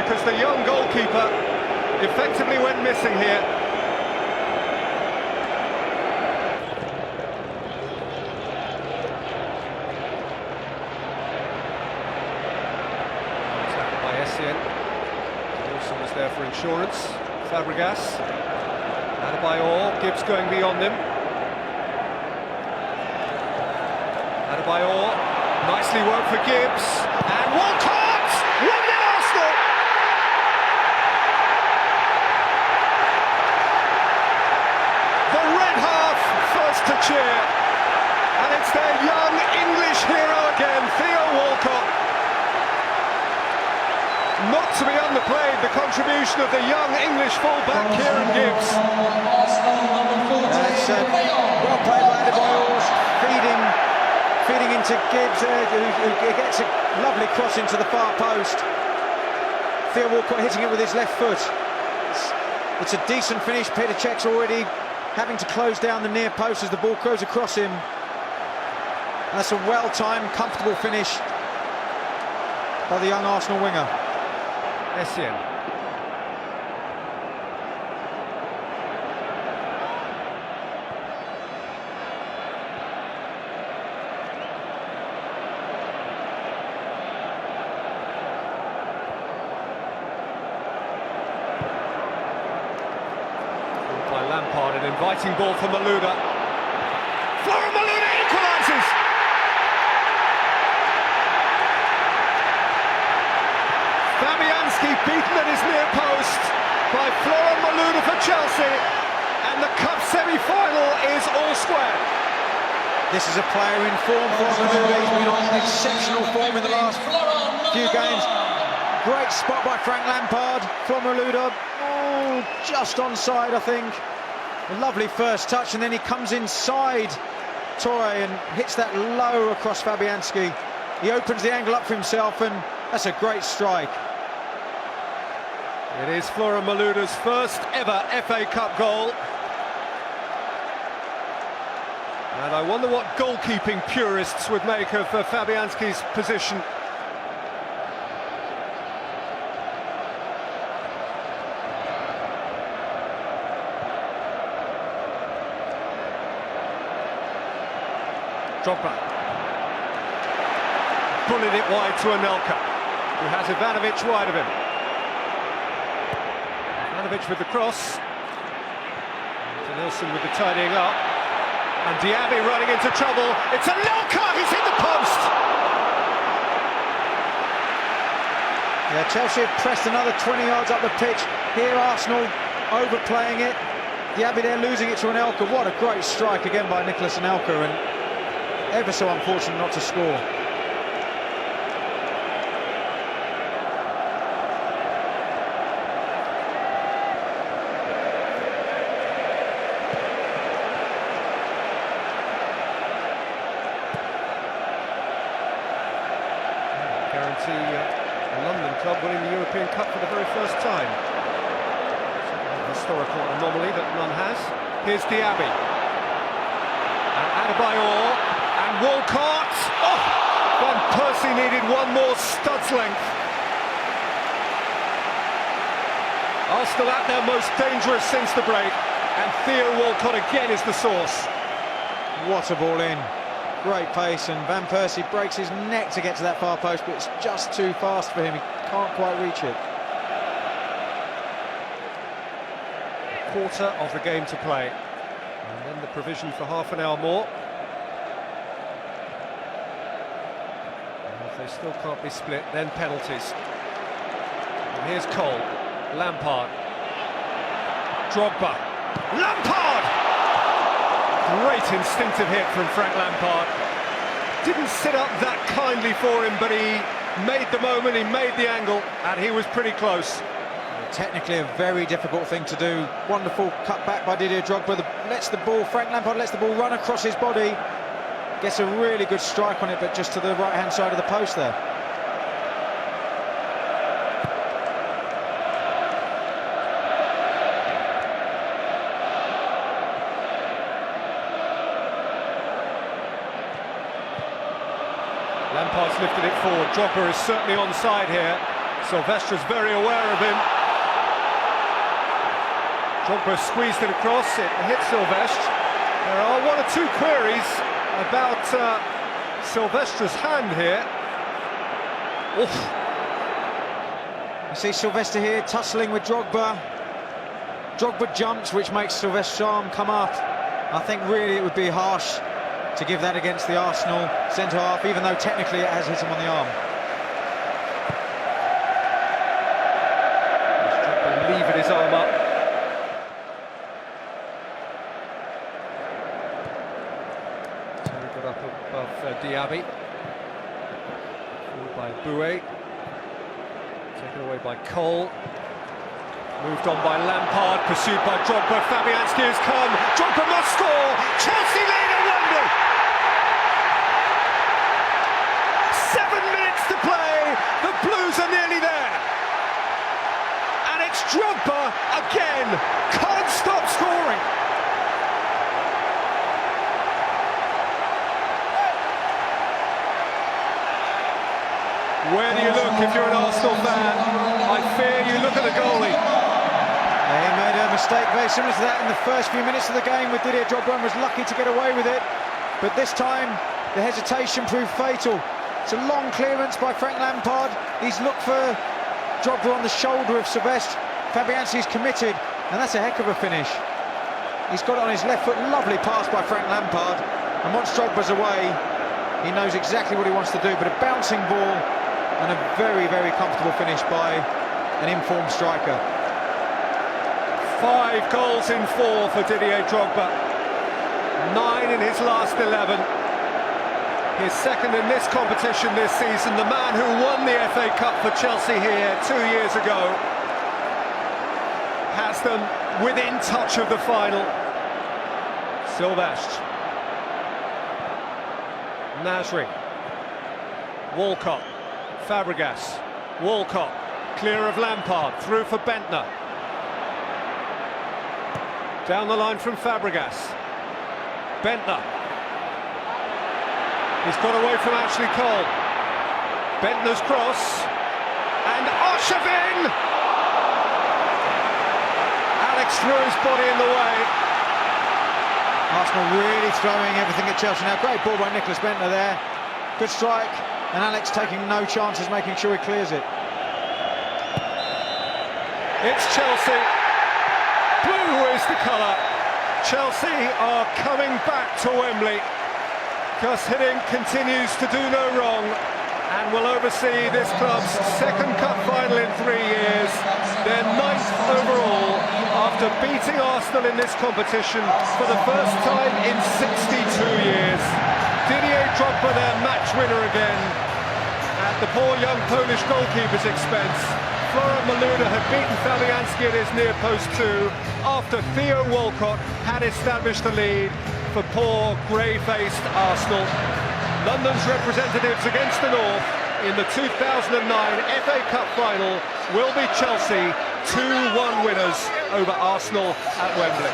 because the young goalkeeper effectively went missing here. Tackled by Essien. Wilson was there for insurance. Fabregas. Adebayor. Gibbs going beyond him. Adebayor. Nicely worked for Gibbs. And Walcott! 1-0 Arsenal! The red half first to cheer. And it's their young English hero again, Theo Walcott. Not to be underplayed, the contribution of the young English fullback Kieran Gibbs. It's well played by Adebayor, feeding into Gibbs, who gets a lovely cross into the far post. Theo Walcott hitting it with his left foot. It's a decent finish. Petr Cech's already having to close down the near post as the ball goes across him. And that's a well-timed, comfortable finish by the young Arsenal winger. Essien. By Lampard, an inviting ball for Malouda. Florian Malouda equalises! Fabianski beaten at his near post by Florian Malouda for Chelsea, and the cup semi-final is all square. This is a player in form. Florian Malouda, he's been on exceptional form in the last few games. Great spot by Frank Lampard. Florian Malouda, just onside, I think. A lovely first touch, and then he comes inside Toure and hits that low across Fabianski. He opens the angle up for himself, and that's a great strike. It is Florian Malouda's first ever FA Cup goal. And I wonder what goalkeeping purists would make of Fabianski's position. Drogba. Pulling it wide to Anelka, who has Ivanovic wide of him. Ivanovic with the cross. Nilsson with the tidying up. And Diaby running into trouble. It's Anelka! He's hit the post! Yeah, Chelsea have pressed another 20 yards up the pitch. Here Arsenal overplaying it. Diaby there losing it to Anelka. What a great strike again by Nicolas Anelka, and ever so unfortunate not to score. Guarantee a London club winning the European Cup for the very first time. A historical anomaly that none has. Here's Diaby. And Adebayor. And Walcott! Oh! Van Persie needed one more stud's length. Arsenal at their most dangerous since the break, and Theo Walcott again is the source. What a ball in. Great pace, and Van Persie breaks his neck to get to that far post, but it's just too fast for him. He can't quite reach it. A quarter of the game to play, and then the provision for half an hour more. They still can't be split, then penalties. And here's Cole, Lampard, Drogba, Lampard! Great instinctive hit from Frank Lampard. Didn't sit up that kindly for him, but he made the moment, he made the angle, and he was pretty close. Technically a very difficult thing to do. Wonderful cut back by Didier Drogba. Frank Lampard lets the ball run across his body. Gets a really good strike on it, but just to the right-hand side of the post there. Lampard's lifted it forward. Drogba is certainly onside here. Silvestra's very aware of him. Drogba squeezed it across, it hit Silvestre. There are one or two queries about Silvestra's hand here. Oof. You see Silvestre here tussling with Drogba. Drogba jumps, which makes Silvestre's arm come up. I think really it would be harsh to give that against the Arsenal centre-half, even though technically it has hit him on the arm. Drogba levered his arm up. Terry got up above Diaby. Forward by Boué. Taken away by Cole. Moved on by Lampard, pursued by Drogba. Fabianski has come. Drogba must score. Chelsea lead at Wembley. 7 minutes to play. The Blues are nearly there. And it's Drogba again. Can't stop scoring. Where do you look if you're an Arsenal fan? I fear you look at the goalie. He made a mistake very similar to that in the first few minutes of the game with Didier Drogba and was lucky to get away with it. But this time, the hesitation proved fatal. It's a long clearance by Frank Lampard. He's looked for Drogba on the shoulder of Silvestre. Fabianski's committed, and that's a heck of a finish. He's got it on his left foot. Lovely pass by Frank Lampard. And once Drogba's away, he knows exactly what he wants to do. But a bouncing ball and a very, very comfortable finish by an informed striker. 5 goals in 4 for Didier Drogba. 9 in his last 11. His second in this competition this season. The man who won the FA Cup for Chelsea here 2 years ago has them within touch of the final. Silvestre. Nasri. Walcott. Fabregas. Walcott. Clear of Lampard. Through for Bentner. Down the line from Fabregas. Bentner. He's got away from Ashley Cole. Bentner's cross. And Arshavin! Alex threw his body in the way. Arsenal really throwing everything at Chelsea now. Great ball by Nicklas Bentner there. Good strike. And Alex taking no chances, making sure he clears it. It's Chelsea. Blue is the colour. Chelsea are coming back to Wembley. Gus Hiddink continues to do no wrong and will oversee this club's second cup final in 3 years, their 9th overall, after beating Arsenal in this competition for the first time in 62 years. Didier Drogba, their match winner again, at the poor young Polish goalkeeper's expense. Florent Malouda had beaten Fabianski at his near post too, after Theo Walcott had established the lead for poor, grey-faced Arsenal. London's representatives against the North in the 2009 FA Cup final will be Chelsea, 2-1 winners over Arsenal at Wembley.